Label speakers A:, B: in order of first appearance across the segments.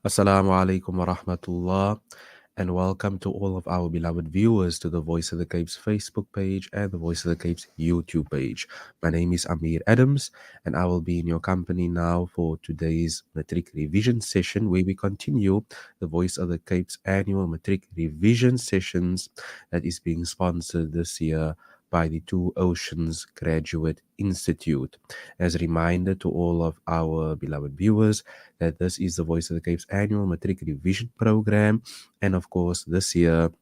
A: Assalamu alaikum wa rahmatullah, and welcome to all of our beloved viewers to the Voice of the Cape's Facebook page and the Voice of the Cape's YouTube page. My name is Amir Adams, and I will be in your company now for today's Matric revision session, where we continue the Voice of the Cape's annual Matric revision sessions that is being sponsored this year by the Two Oceans Graduate Institute. As a reminder to all of our beloved viewers, that this is the Voice of the Cape's annual Matric revision program. And of course, this year,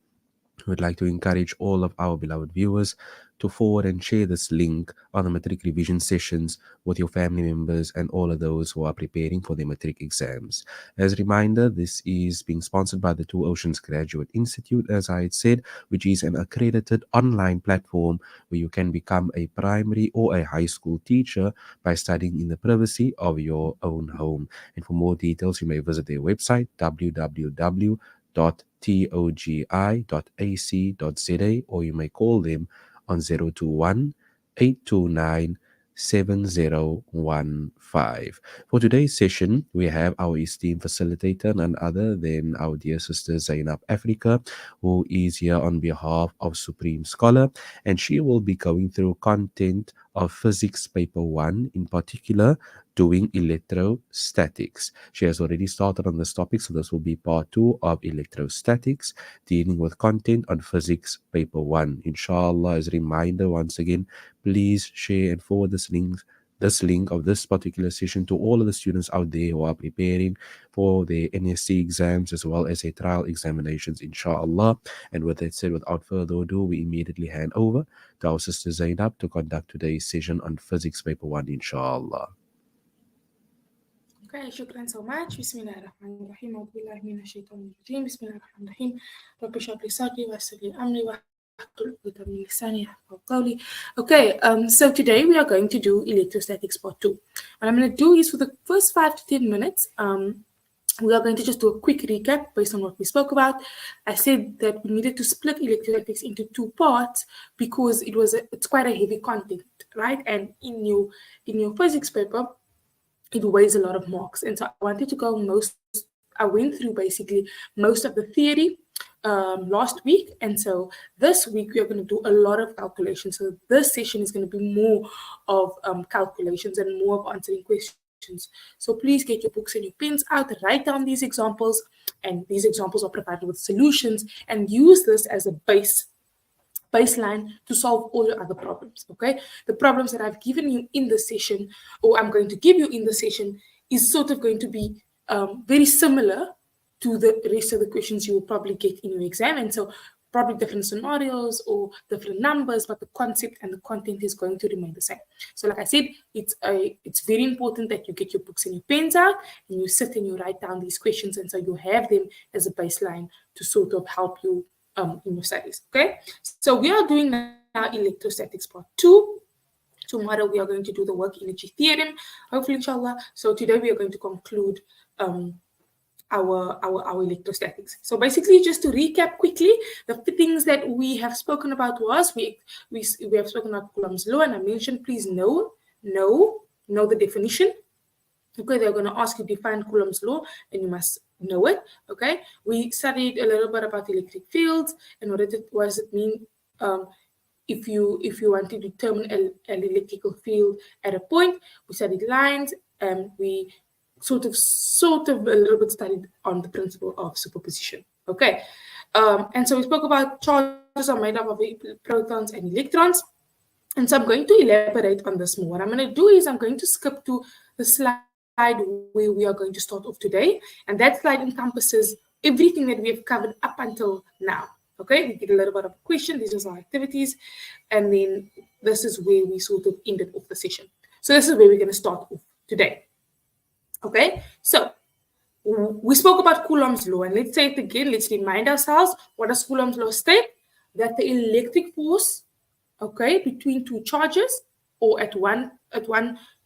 A: we'd like to encourage all of our beloved viewers to forward and share this link on the Matric revision sessions with your family members and all of those who are preparing for their Matric exams. As a reminder, this is being sponsored by the Two Oceans Graduate Institute, as I had said, which is an accredited online platform where you can become a primary or a high school teacher by studying in the privacy of your own home. And for more details, you may visit their website, www.togi.ac.za, or you may call them on 021 829 7015. For today's session, we have our esteemed facilitator, none other than our dear sister Zainab Afrika, who is here on behalf of Supreme Scholar, and she will be going through content of Physics Paper 1, in particular, doing electrostatics. She has already started on this topic, so this will be part 2 of electrostatics, dealing with content on Physics Paper 1. Inshallah, as a reminder, once again, please share and forward this link of this particular session to all of the students out there who are preparing for their NSC exams as well as their trial examinations, inshallah. And with that said, without further ado, we immediately hand over to our sister Zainab to conduct today's session on Physics Paper 1, inshallah.
B: Okay, shukran so much. Bismillahirrahmanirrahim. A'udhu billahi minash shaitanir rajim. Bismillahirrahmanirrahim. Rabbi shrah li sadri wa yassir li amri wahlul 'uqdatam min lisani yafqahu qawli. Okay, so today we are going to do electrostatics part 2. What I'm going to do is for the first 5 to 10 minutes, we are going to just do a quick recap based on what we spoke about. I said that we needed to split electrostatics into 2 parts because it's quite a heavy content, right? And in your physics paper, it weighs a lot of marks. And so I went through basically most of the theory last week. And so this week we are going to do a lot of calculations. So this session is going to be more of calculations and more of answering questions. So please get your books and your pens out, write down these examples, and these examples are provided with solutions, and use this as a baseline to solve all your other problems. Okay, the problems that I've given you in the session, or I'm going to give you in the session, is sort of going to be very similar to the rest of the questions you will probably get in your exam. And so probably different scenarios or different numbers, but the concept and the content is going to remain the same. So like I said, it's very important that you get your books and your pens out and you sit and you write down these questions, and so you have them as a baseline to sort of help you in your studies. Okay, so we are doing now electrostatics part 2. Tomorrow we are going to do the work energy theorem, hopefully, inshallah. So today we are going to conclude our electrostatics. So basically, just to recap quickly, the things that we have spoken about was we have spoken about Coulombs law, and I mentioned please know the definition. Okay, they're going to ask you define Coulombs law, and you must know it. Okay, we studied a little bit about electric fields and what does it mean if you want to determine an electrical field at a point. We studied lines, and we sort of a little bit studied on the principle of superposition. Okay, and so we spoke about charges are made up of protons and electrons. And so I'm going to elaborate on this more. What I'm going to do is I'm going to skip to the slide where we are going to start off today. And that slide encompasses everything that we have covered up until now. Okay, we get a little bit of a question. These are our activities. And then this is where we sort of ended off the session. So this is where we're going to start off today. Okay, so we spoke about Coulombs law. And let's say it again. Let's remind ourselves, what does Coulombs law state? That the electric force, okay, between two charges or at one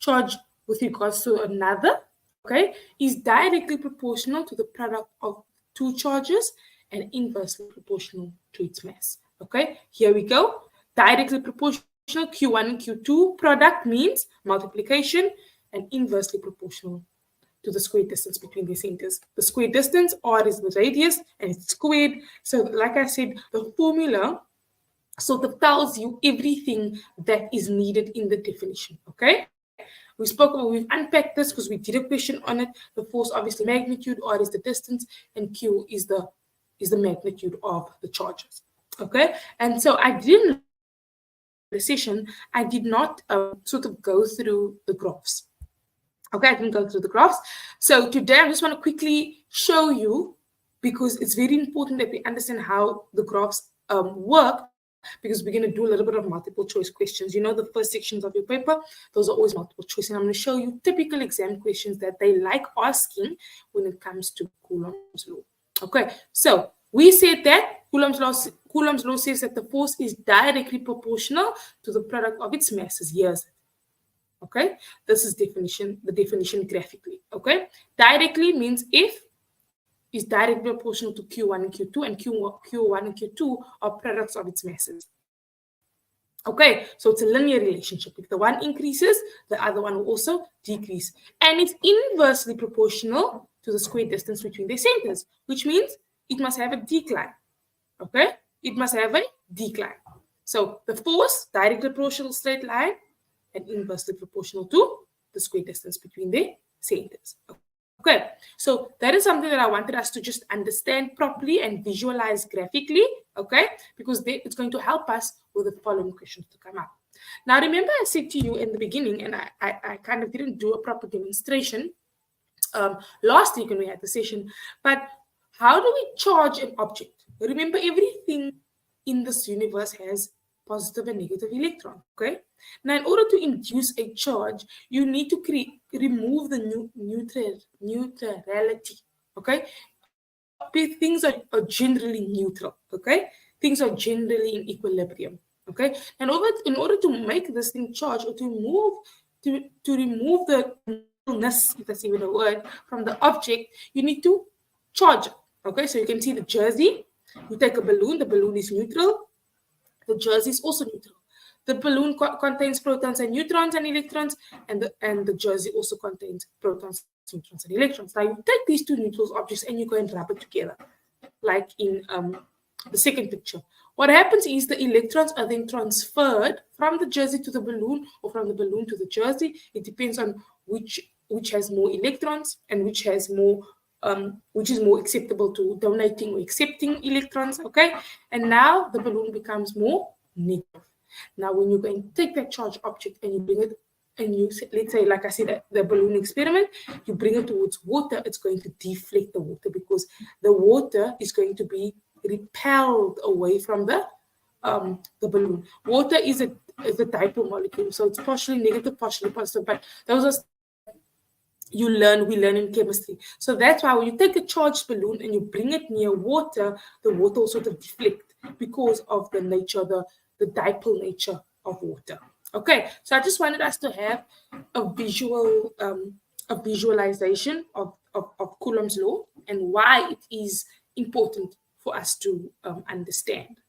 B: charge with regards to another, okay, is directly proportional to the product of two charges and inversely proportional to its mass. Okay, here we go. Directly proportional, Q1 and Q2 product means multiplication, and inversely proportional to the square distance between their centers. The square distance, r, is the radius, and it's squared. So like I said, the formula sort of tells you everything that is needed in the definition, okay? We've unpacked this because we did a question on it. The force, obviously, magnitude, r is the distance, and q is the magnitude of the charges, okay? And so I didn't, the session, I did not sort of go through the graphs. Okay, I didn't go through the graphs. So today I just want to quickly show you, because it's very important that we understand how the graphs work, because we're going to do a little bit of multiple choice questions. You know, the first sections of your paper, those are always multiple choice. And I'm going to show you typical exam questions that they like asking when it comes to Coulomb's law. Okay, so we said that Coulomb's law says that the force is directly proportional to the product of its masses. Here's it. Okay, this is the definition graphically. Okay, directly means F is directly proportional to Q1 and Q2, and Q1 and Q2 are products of its masses. Okay, so it's a linear relationship. If the one increases, the other one will also decrease. And it's inversely proportional to the square distance between their centers, which means it must have a decline. Okay, it must have a decline. So the force, directly proportional straight line, and inversely proportional to the square distance between their centers. Okay, so that is something that I wanted us to just understand properly and visualize graphically, okay, because it's going to help us with the following questions to come up. Now, remember I said to you in the beginning, and I kind of didn't do a proper demonstration last week when we had the session, but how do we charge an object? Remember, everything in this universe has positive and negative electron, okay? Now, in order to induce a charge, you need to remove the neutrality, okay? Things are generally neutral, okay? Things are generally in equilibrium, okay? And in order to make this thing charge, or to remove the neutralness, if that's even a word, from the object, you need to charge it, okay? So you can see the jersey. You take a balloon. The balloon is neutral. The jersey is also neutral. The balloon contains protons and neutrons and electrons, and the jersey also contains protons, neutrons, and electrons. Now, you take these two neutral objects and you go and rub it together, like in the second picture. What happens is the electrons are then transferred from the jersey to the balloon, or from the balloon to the jersey. It depends on which has more electrons and which is more acceptable to donating or accepting electrons, okay? And now the balloon becomes more negative. Now, when you go and take that charged object and you bring it, and you, let's say, like I said, the balloon experiment, you bring it towards water, it's going to deflect the water, because the water is going to be repelled away from the balloon. Water is a dipole molecule, so it's partially negative, partially positive, but those are we learn in chemistry. So that's why when you take a charged balloon and you bring it near water, the water will sort of deflect because of the nature, the dipole nature of water. Okay, so I just wanted us to have a visualization of Coulomb's law and why it is important for us to understand.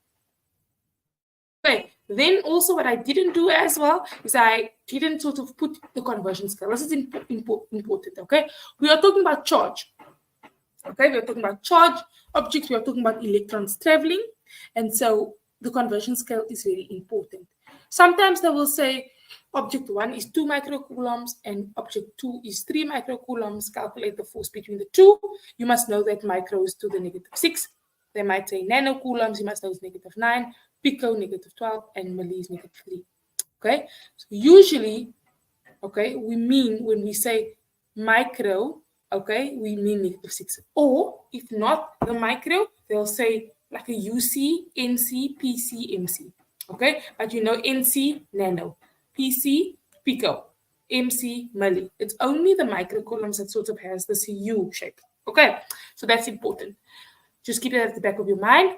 B: Okay, then also what I didn't do as well is I didn't sort of put the conversion scale. This is important, okay? We are talking about charge, okay? We are talking about charge objects. We are talking about electrons traveling. And so the conversion scale is very important. Sometimes they will say object 1 is 2 microcoulombs and object 2 is 3 microcoulombs. Calculate the force between the two. You must know that micro is to the -6. They might say nanocoulombs. You must know it's -9. Pico, -12, and milli is -3. Okay, so usually, okay, we mean when we say micro, okay, we mean -6. Or if not the micro, they'll say like a UC, NC, PC, MC. Okay, but you know NC, nano, PC, pico, MC, milli. It's only the microcoulombs that sort of has this U shape. Okay, so that's important. Just keep it at the back of your mind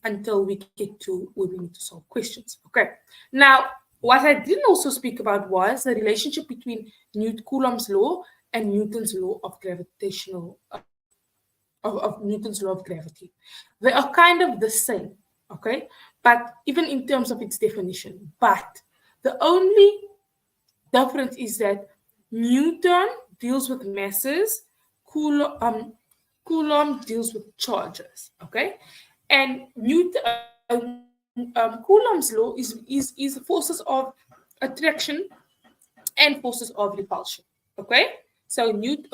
B: until we get to where we need to solve questions. Okay. Now, what I didn't also speak about was the relationship between Coulomb's law and Newton's law of gravitational of Newton's law of gravity. They are kind of the same, okay? But even in terms of its definition. But the only difference is that Newton deals with masses, Coulomb deals with charges, okay? And Coulomb's law is forces of attraction and forces of repulsion, okay? So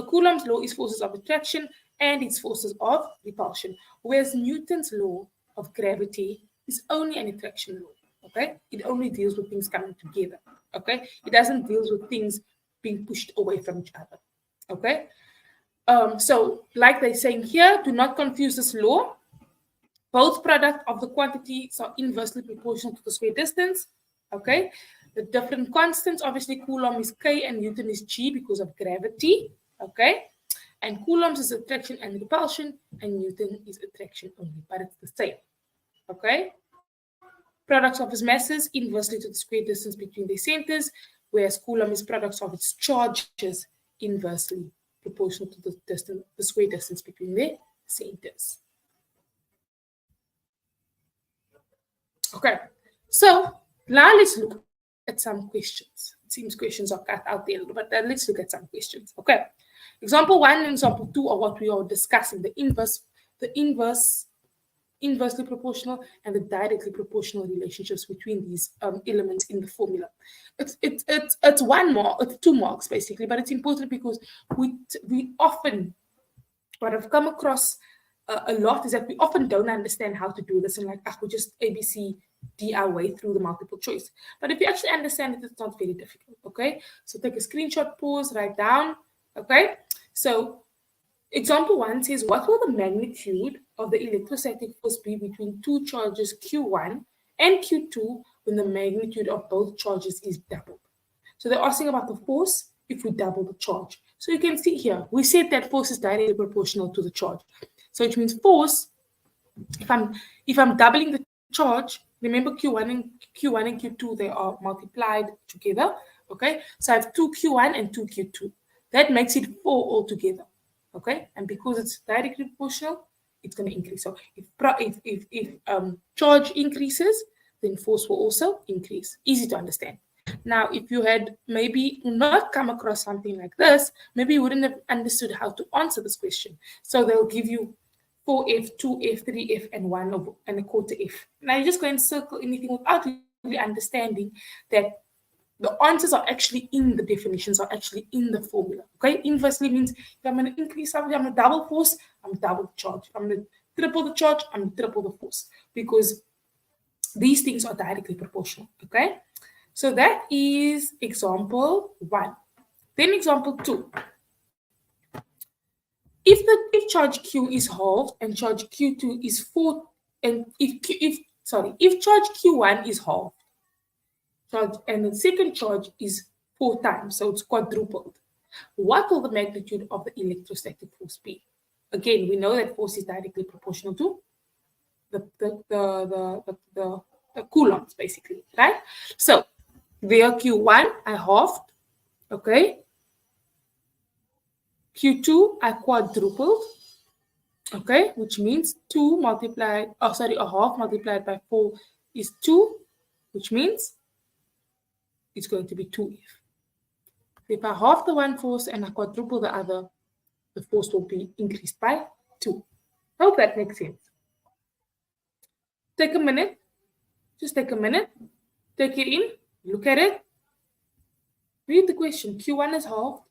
B: Coulomb's law is forces of attraction and its forces of repulsion, whereas Newton's law of gravity is only an attraction law, okay? It only deals with things coming together, okay? It doesn't deal with things being pushed away from each other, okay? So like they're saying here, do not confuse this law. Both product of the quantities are inversely proportional to the square distance, okay? The different constants, obviously Coulomb is K and Newton is G because of gravity, okay? And Coulomb's is attraction and repulsion, and Newton is attraction only, but it's the same, okay? Products of its masses inversely to the square distance between their centers, whereas Coulomb is products of its charges inversely proportional to the square distance between their centers. Okay, so now let's look at some questions. It seems questions are cut out there, but let's look at some questions. Okay, example 1 and example 2 are what we are discussing: the inversely proportional and the directly proportional relationships between these elements in the formula. It's 1 mark, it's 2 marks basically, but it's important because we often, what I've come across a lot is that we often don't understand how to do this and we just ABC D our way through the multiple choice. But if you actually understand it, it's not very difficult, okay? So take a screenshot, pause, write down, okay? So example 1 says, what will the magnitude of the electrostatic force be between two charges Q1 and Q2 when the magnitude of both charges is doubled? So they're asking about the force if we double the charge. So you can see here, we said that force is directly proportional to the charge. So it means force, if I'm doubling the charge, remember Q1 and Q2, they are multiplied together, okay? So I have 2 Q1 and 2 Q2. That makes it 4 altogether, okay? And because it's directly proportional, it's going to increase. So if charge increases, then force will also increase. Easy to understand. Now, if you had maybe not come across something like this, maybe you wouldn't have understood how to answer this question. So they'll give you 4F, 2F, 3F, and 1 and a quarter F. Now you just go and circle anything without really understanding that the answers are actually in the definitions, are actually in the formula. Okay, inversely means if I'm going to increase something, I'm going to double force, I'm double the charge. I'm going to triple the charge, I'm going to triple the force, because these things are directly proportional. Okay, so that is example 1. Then example 2. If charge Q is halved and charge Q2 is 4, and if charge Q1 is halved, and the second charge is 4 times, so it's quadrupled, what will the magnitude of the electrostatic force be? Again, we know that force is directly proportional to the coulombs, basically, right? So there Q1 I halved, okay. Q2 I quadrupled, okay, which means a half multiplied by 4 is 2, which means it's going to be 2F. If I half the one force and I quadruple the other, the force will be increased by 2. Hope that makes sense. Take a minute, just take a minute, take it in, look at it, read the question. Q1 is halved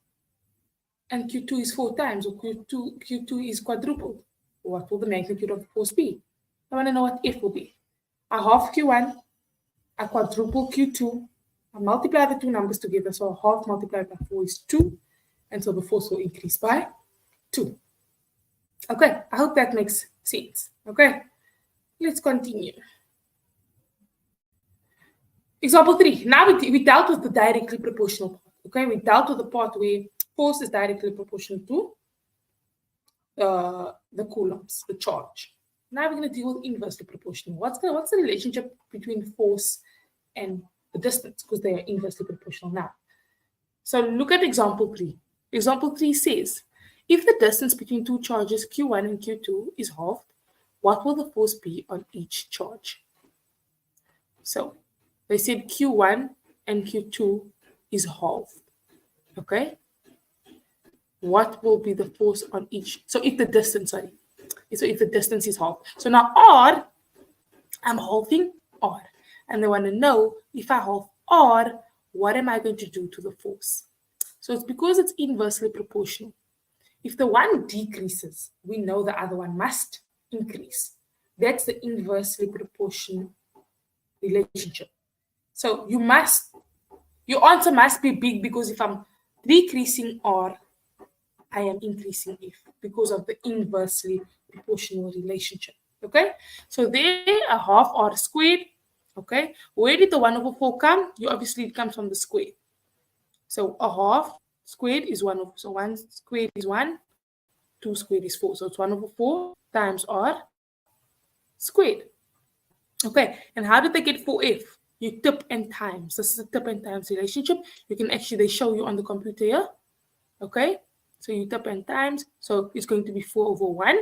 B: and Q2 is 4 times, or Q2 is quadrupled. What will the magnitude of the force be? I want to know what F will be. I half Q1, I quadruple Q2, I multiply the two numbers together, so half multiplied by 4 is 2, and so the force will increase by 2. Okay, I hope that makes sense. Okay, let's continue. Example 3. Now we dealt with the directly proportional part. Okay, we dealt with the part where force is directly proportional to the coulombs, the charge. Now we're going to deal with inversely proportional. What's the relationship between force and the distance, because they are inversely proportional now. So look at example 3. Example 3 says, if the distance between two charges Q1 and Q2 is halved, what will the force be on each charge? So they said Q1 and Q2 is halved. Okay? what will be the force on each. So if the distance, so if the distance is half. So now R, I'm halving R. And they want to know, if I halve R, what am I going to do to the force? So it's because it's inversely proportional. If the one decreases, we know the other one must increase. That's the inversely proportional relationship. So your answer must be big, because if I'm decreasing R, I am increasing F because of the inversely proportional relationship. Okay, so there a half R squared. Okay, where did the 1/4 come? Obviously it comes from the square. So a half squared is 1/4. So 1 squared is 1, 2 squared is 4. So it's 1/4 times R squared. Okay, and how did they get 4F? You tip and times. This is a tip and times relationship. You can actually, they show you on the computer here. Okay, so you tip and times. So it's going to be 4/1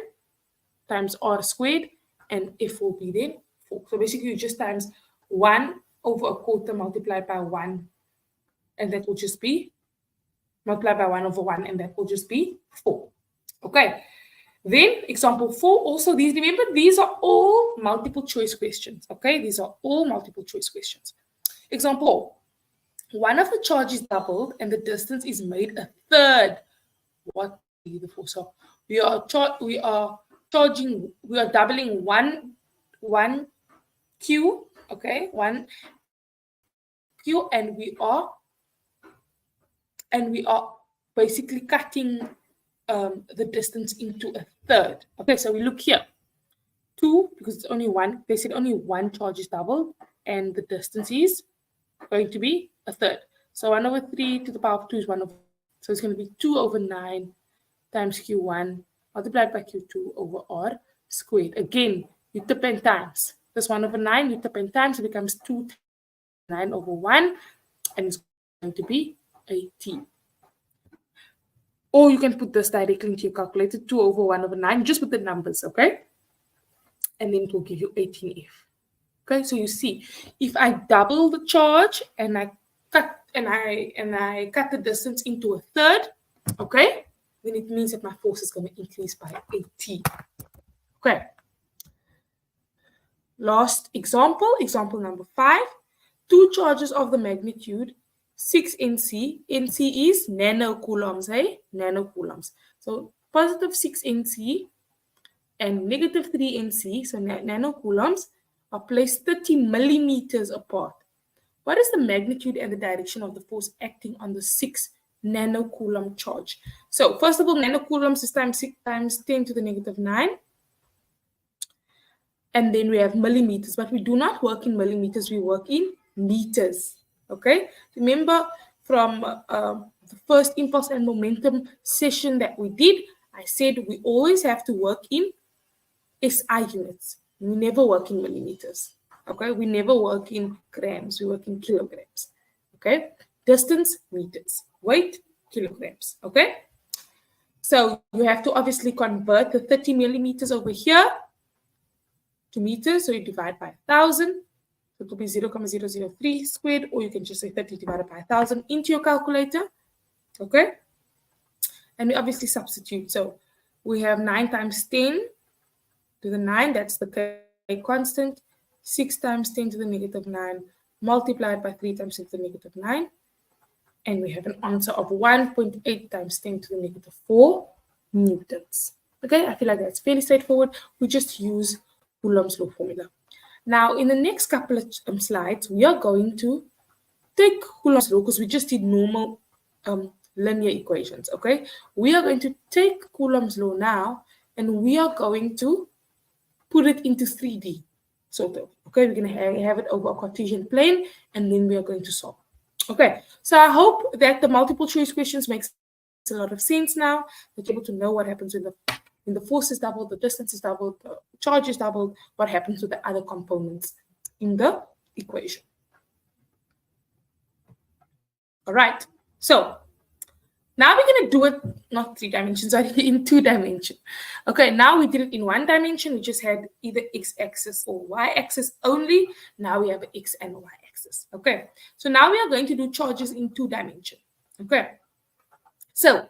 B: times R squared, and F will be then 4. So basically you just times 1/4 multiplied by 1, and that will just be multiplied by 1/1, and that will just be 4. Okay, then example 4, also these, remember, these are all multiple choice questions. Okay, these are all multiple choice questions. Example 4, one of the charges doubled and the distance is made a third. What will be the force? So we are doubling one Q, okay, one Q, and we are basically cutting the distance into a third. Okay, so we look here. 2, because it's only one. They said only one charge is doubled, and the distance is going to be a third. So 1/3 to the power of 2 is 1/. So it's going to be 2/9 times Q1 multiplied by Q2 over R squared. Again, you tip and times. This 1/9, you tip and times, it becomes 2 9/1, and it's going to be 18. Or you can put this directly into your calculator, 2/1/9, just with the numbers, okay? And then it will give you 18F. Okay, so you see, if I double the charge and I cut the distance into a third, okay, then it means that my force is going to increase by 18. Okay. Last example, example number 5. 2 charges of the magnitude 6 NC. NC is nanocoulombs, hey? Nanocoulombs. So positive 6 NC and negative 3 NC, so nanocoulombs, are placed 30 millimeters apart. What is the magnitude and the direction of the force acting on the 6 nanocoulomb charge? So first of all, nanocoulombs is times 6 times 10 to the negative 9. And then we have millimeters, but we do not work in millimeters, we work in meters. Okay, remember from the first impulse and momentum session that we did, I said we always have to work in SI units. We never work in millimeters. Okay, we never work in grams, we work in kilograms. Okay, distance, meters, weight, kilograms. Okay, so you have to obviously convert the 30 millimeters over here to meters, so you divide by 1,000. It will be 0.003 squared, or you can just say 30 divided by 1,000 into your calculator. Okay, and we obviously substitute. So we have 9 times 10 to the 9, that's the K constant. 6 times 10 to the negative 9 multiplied by 3 times 10 to the negative 9. And we have an answer of 1.8 times 10 to the negative 4 newtons. Okay, I feel like that's fairly straightforward. We just use Coulomb's law formula. Now, in the next couple of slides, we are going to take Coulomb's law, because we just did normal linear equations, okay? We are going to take Coulomb's law now, and we are going to put it into 3D, sort of. Okay, we're going to have it over a Cartesian plane, and then we are going to solve. Okay, so I hope that the multiple choice questions makes a lot of sense now, that you're able to know what happens when the force is doubled, the distance is doubled, the charge is doubled, what happens with the other components in the equation. All right, so now we're going to do it, not 3 dimensions, sorry, in 2 dimensions. Okay, now we did it in 1 dimension. We just had either x-axis or y-axis only. Now we have an x and a y-axis. Okay, so now we are going to do charges in 2 dimensions. Okay, so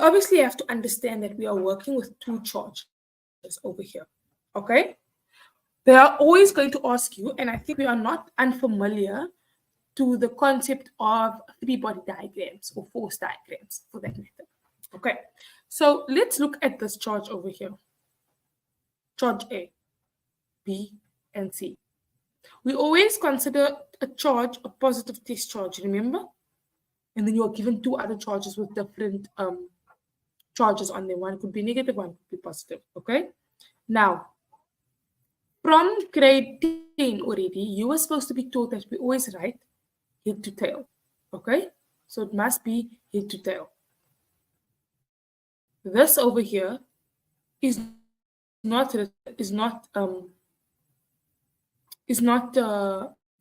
B: obviously have to understand that we are working with two charges over here, okay? They are always going to ask you, and I think we are not unfamiliar to the concept of three-body diagrams or force diagrams for that matter. Okay, so let's look at this charge over here. Charge A, B, and C. We always consider a charge a positive test charge, remember? And then you are given two other charges with different charges on them. One could be negative, one could be positive, okay? Now, from grade 10 already, you were supposed to be taught that we always write head to tail, okay? So it must be head to tail. This over here is not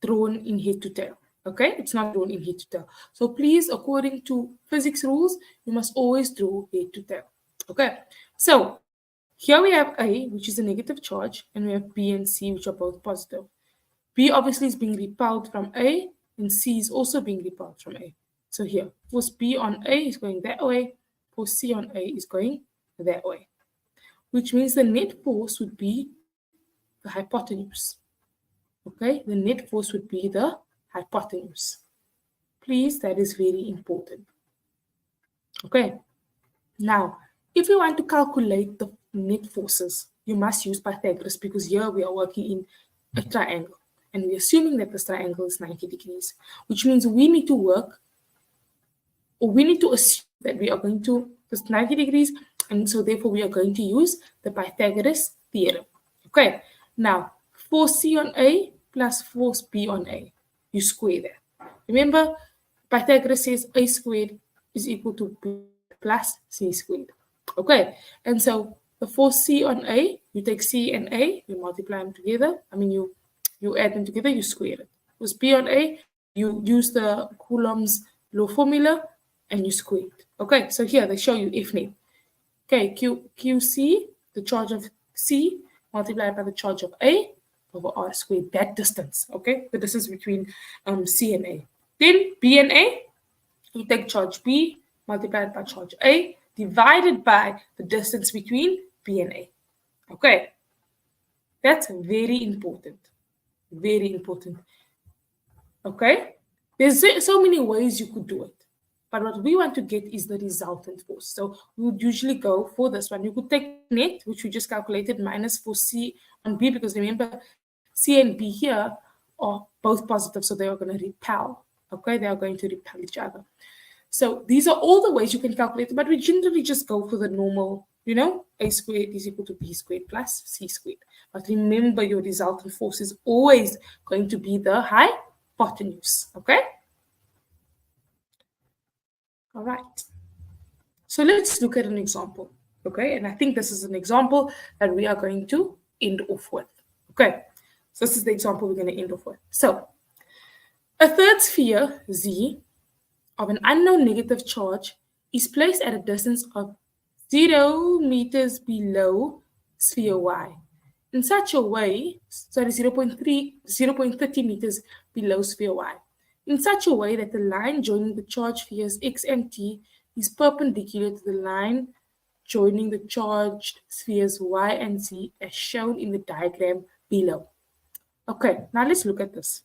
B: drawn in head to tail. Okay, it's not drawn in head to tail. So please, according to physics rules, you must always draw head to tail. Okay, so here we have A, which is a negative charge, and we have B and C, which are both positive. B obviously is being repelled from A, and C is also being repelled from A. So here, force B on A is going that way, force C on A is going that way, which means the net force would be the hypotenuse. Okay, the net force would be the hypotenuse. Please, that is very important. Okay, now, if you want to calculate the net forces, you must use Pythagoras because here we are working in a triangle and we're assuming that this triangle is 90 degrees, which means we need to work, or we need to assume that we are going to this 90 degrees, and so therefore we are going to use the Pythagoras theorem. Okay, now force C on A plus force B on A, you square that. Remember, Pythagoras says A squared is equal to B plus C squared. Okay, and so the force C on A, you take C and A, you multiply them together. I mean, you add them together, you square it. Force B on A, you use the Coulombs law formula and you square it. Okay, so here they show you F net. Okay, QC, the charge of C multiplied by the charge of A over R squared, that distance, okay? The distance between C and A. Then B and A, you take charge B multiplied by charge A divided by the distance between B and A. Okay, that's very important. Very important. Okay, there's so many ways you could do it. But what we want to get is the resultant force. So we would usually go for this one. You could take net, which we just calculated, minus force C on B, because remember, C and B here are both positive, so they are going to repel. Okay, they are going to repel each other. So these are all the ways you can calculate it, but we generally just go for the normal, A squared is equal to B squared plus C squared. But remember, your resultant force is always going to be the hypotenuse, okay? All right. So let's look at an example, okay? And I think this is an example that we are going to end off with, okay? So this is the example we're going to end off with. So a third sphere, Z, of an unknown negative charge is placed at a distance of 0 meters below sphere Y. In such a way, 0.30 meters below sphere Y. In such a way that the line joining the charged spheres X and T is perpendicular to the line joining the charged spheres Y and Z as shown in the diagram below. Okay, now let's look at this.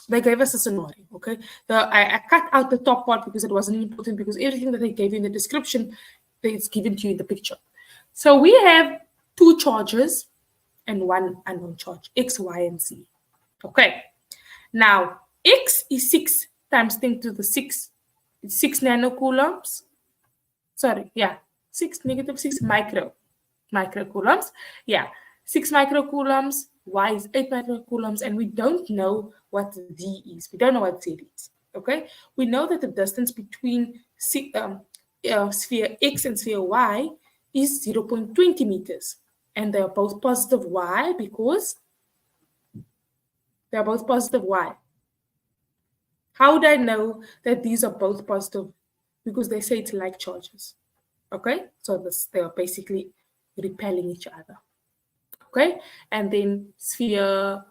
B: They gave us a scenario, okay? I cut out the top part because it wasn't important, because everything that they gave you in the description, it's given to you in the picture. So we have two charges and one unknown charge, X, Y, and Z. Okay. Now, X is 6 times 10 to the 6. It's 6 nanocoulombs. Sorry, yeah. 6 negative 6 microcoulombs. Yeah. 6 microcoulombs. Y is 8 microcoulombs, and we don't know what Z is. We don't know what Z is, okay? We know that the distance between sphere X and sphere Y is 0.20 meters, and they are both positive Y because they are both positive Y. How would I know that these are both positive? Because they say it's like charges, okay? So they are basically repelling each other. Okay, and then sphere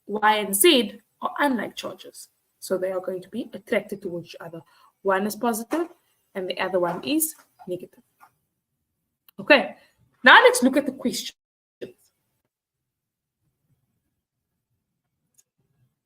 B: Y and Z are unlike charges. So they are going to be attracted towards each other. One is positive and the other one is negative. Okay, now let's look at the questions.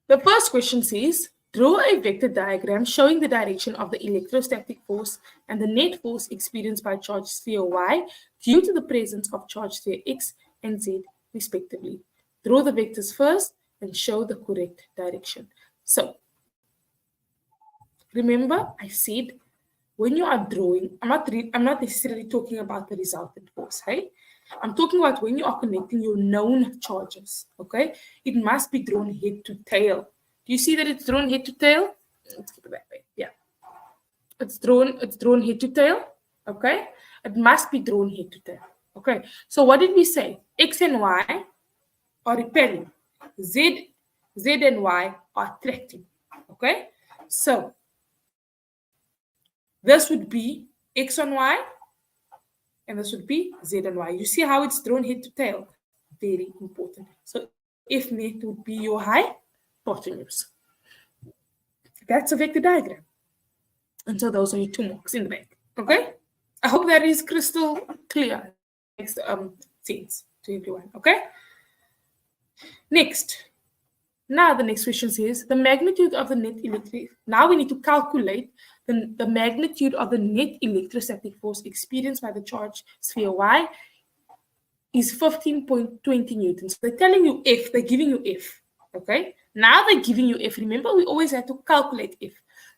B: The first question says, draw a vector diagram showing the direction of the electrostatic force and the net force experienced by charge sphere Y due to the presence of charge sphere X and Z respectively. Draw the vectors first and show the correct direction. So, remember I said when you are drawing, I'm not necessarily talking about the resultant force, hey? I'm talking about when you are connecting your known charges, okay? It must be drawn head to tail. Do you see that it's drawn head to tail? Let's keep it that way. Yeah. It's drawn head to tail, okay? It must be drawn head to tail, okay? So what did we say? X and Y are repelling. Z and Y are attracting, okay? So this would be X on Y, and this would be Z and Y. You see how it's drawn head to tail? Very important. So if net would be your hypotenuse. That's a vector diagram. And so those are your 2 marks in the back. Okay? I hope that is crystal clear. Makes sense to everyone. Okay? Next. Now the next question says the magnitude of the net electric. Now we need to calculate the magnitude of the net electrostatic force experienced by the charge sphere Y is 15.20 newtons. They're telling you F, they're giving you F. Okay? Now they're giving you F. Remember, we always have to calculate F.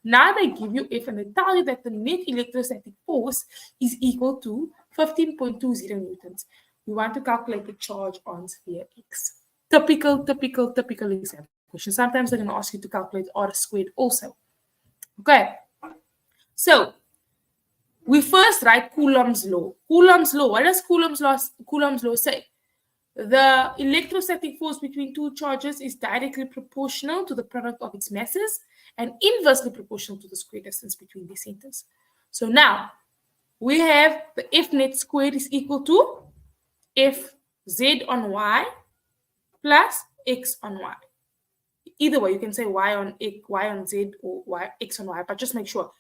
B: Now they give you F and they tell you that the net electrostatic force is equal to 15.20 newtons. We want to calculate the charge on sphere X. Typical exam question. Sometimes they're going to ask you to calculate R squared also. Okay. So we first write Coulombs law. Coulombs law. What does Coulombs law say? The electrostatic force between 2 charges is directly proportional to the product of its masses and inversely proportional to the square distance between the centers. So now we have the F net squared is equal to F Z on Y plus X on Y. Either way, you can say Y on X, Y on Z, or Y, X on Y, but just make sure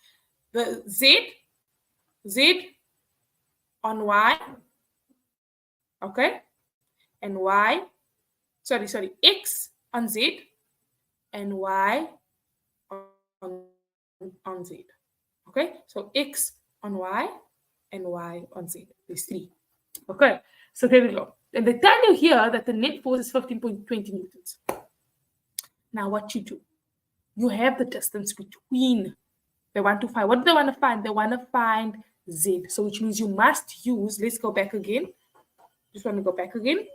B: the Z on Y, okay, and Y, X on Z and Y on Z. Okay, so X on Y and Y on Z. There's 3. Okay, so there we go. And they tell you here that the net force is 15.20 newtons. Now what you do, you have the distance between. They want to find, what do they want to find? They want to find Z. So which means you must use, let's go back again. Just want to go back again.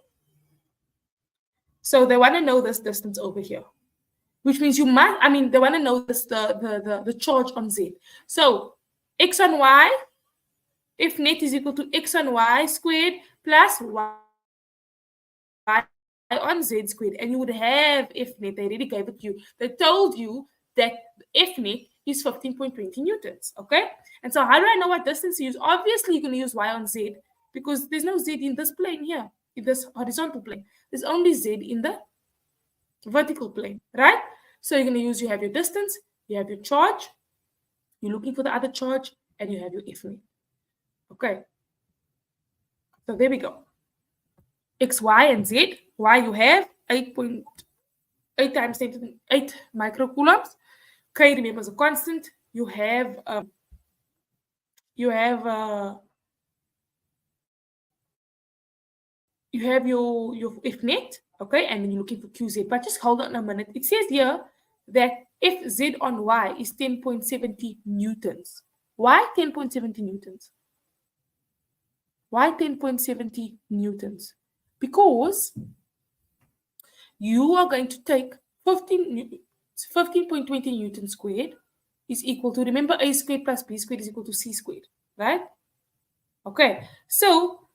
B: So they want to know this distance over here, which means you must, they want to know this, the charge on Z. So X on Y, if net is equal to X on Y squared plus Y on Z squared, and you would have F net, they already gave it to you. They told you that F net is 15.20 newtons, okay? And so how do I know what distance to use? Obviously, you're going to use Y on Z because there's no Z in this plane here, in this horizontal plane. There's only Z in the vertical plane, right? So you're going to use, you have your distance, you have your charge, you're looking for the other charge, and you have your F net. Okay. So there we go. X, Y, and Z. Y you have 8.8 times 10 to the 8 microcoulombs. K, remember, is a constant. You have your F net, okay, and then you're looking for QZ. But just hold on a minute. It says here that Fz on Y is 10.70 newtons. Why 10.70 nutons? Why 10.70 newtons? Because you are going to take 15.20 newtons squared is equal to, remember, A squared plus B squared is equal to C squared, right? Okay, so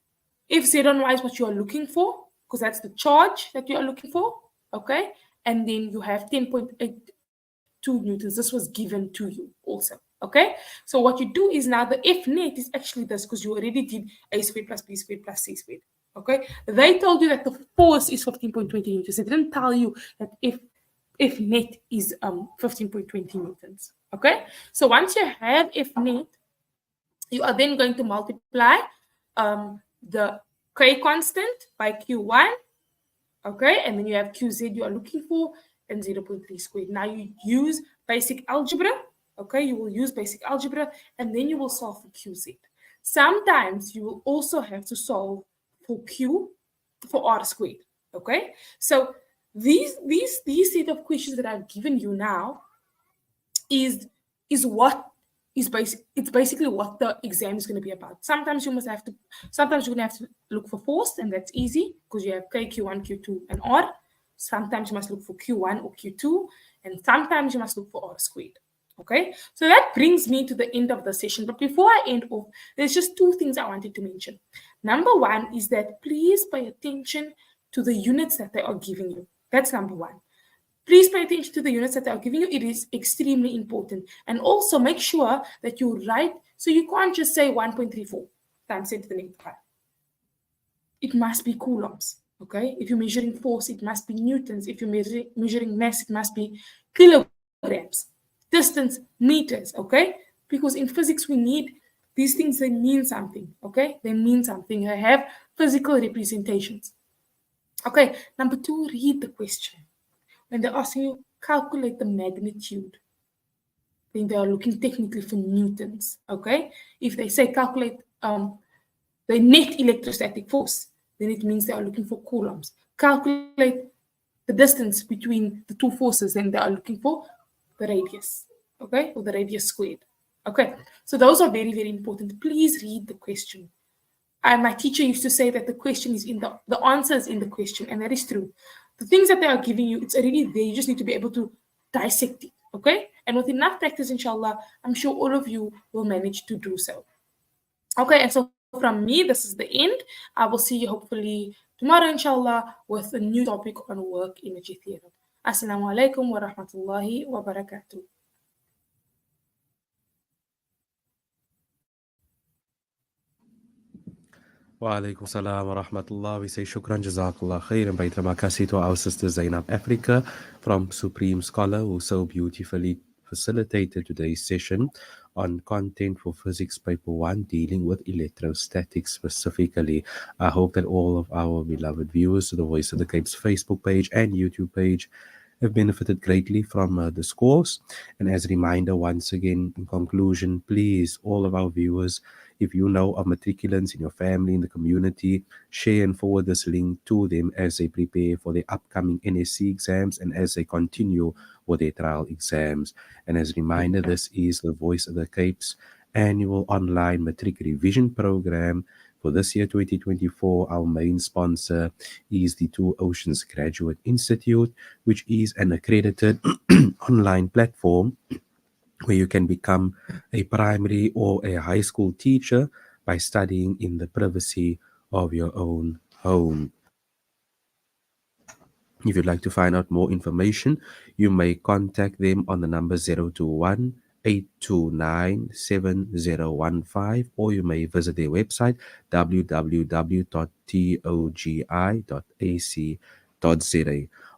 B: if Z on Y is what you are looking for, because that's the charge that you are looking for, okay? And then you have 10.82 newtons. This was given to you also, okay? So what you do is now the F net is actually this, because you already did A squared plus B squared plus C squared, okay? They told you that the force is 15.20 newtons. They didn't tell you that F net is 15.20 newtons, okay? So once you have F net, You are then going to multiply the K constant by Q1, okay? And then you have QZ you are looking for and 0.3 squared. Now you use basic algebra, okay? You will use basic algebra and then you will solve for QZ. Sometimes you will also have to solve for R squared, okay? So these set of questions that I've given you now is what is it's basically what the exam is going to be about. Sometimes you're going to have to look for force, and that's easy because you have K, Q1, Q2, and R. Sometimes you must look for Q1 or Q2, and sometimes you must look for R squared. Okay, so that brings me to the end of the session. But before I end off, there's just two things I wanted to mention. Number one is that please pay attention to the units that they are giving you. That's number one. Please pay attention to the units that they are giving you. It is extremely important. And also make sure that you write, so you can't just say 1.34 times 10 to the negative 5. It must be coulombs, okay? If you're measuring force, it must be newtons. If you're measuring mass, it must be kilograms. Distance, meters, okay? Because in physics, we need these things, they mean something, okay? They mean something. They have physical representations. Okay, number two, read the question. When they're asking you, calculate the magnitude, then they are looking technically for newtons, okay? If they say calculate the net electrostatic force, then it means they are looking for coulombs. Calculate the distance between the two forces, then they are looking for the radius, okay? Or the radius squared, okay? So those are very, very important. Please read the question. My teacher used to say that the question is the answer is in the question, and that is true. The things that they are giving you, it's already there. You just need to be able to dissect it, okay? And with enough practice, inshallah, I'm sure all of you will manage to do so. Okay, and so from me, this is the end. I will see you hopefully tomorrow, inshallah, with a new topic on work energy theorem. Assalamu alaikum wa rahmatullahi wa barakatuh.
A: Wa alaikum salam wa rahmatullah. We say shukran, jazakallah khair, and baita makasi to our sister Zainab Afrika from Supreme Scholar, who so beautifully facilitated today's session on content for physics paper 1 dealing with electrostatics specifically. I hope that all of our beloved viewers to the Voice of the Cape's Facebook page and YouTube page have benefited greatly from this course. And as a reminder, once again, in conclusion, please, all of our viewers, if you know of matriculants in your family, in the community, share and forward this link to them as they prepare for their upcoming NSC exams and as they continue with their trial exams. And as a reminder, this is the Voice of the Cape's annual online matric revision program. For this year, 2024, our main sponsor is the Two Oceans Graduate Institute, which is an accredited online platform where you can become a primary or a high school teacher by studying in the privacy of your own home. If you'd like to find out more information, you may contact them on the number 021 829 7015, or you may visit their website www.togi.ac.za.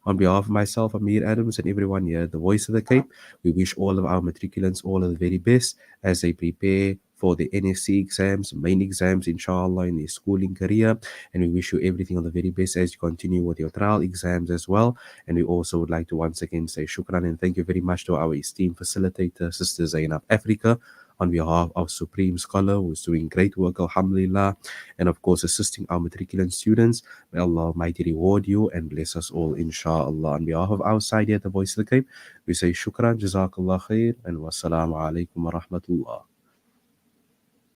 A: On behalf of myself, Amir Adams, and everyone here at the Voice of the Cape, we wish all of our matriculants all of the very best as they prepare for the NSC exams, main exams, inshallah, in their schooling career. And we wish you everything of the very best as you continue with your trial exams as well. And we also would like to once again say shukran and thank you very much to our esteemed facilitator, Sister Zainab Afrika, on behalf of Supreme Scholar, who is doing great work, alhamdulillah, and of course assisting our matriculant students. May Allah Almighty reward you and bless us all, inshallah. On behalf of our side here at the Voice of the Cape, we say shukran, jazakallah khair, and wassalamu alaikum wa rahmatullah.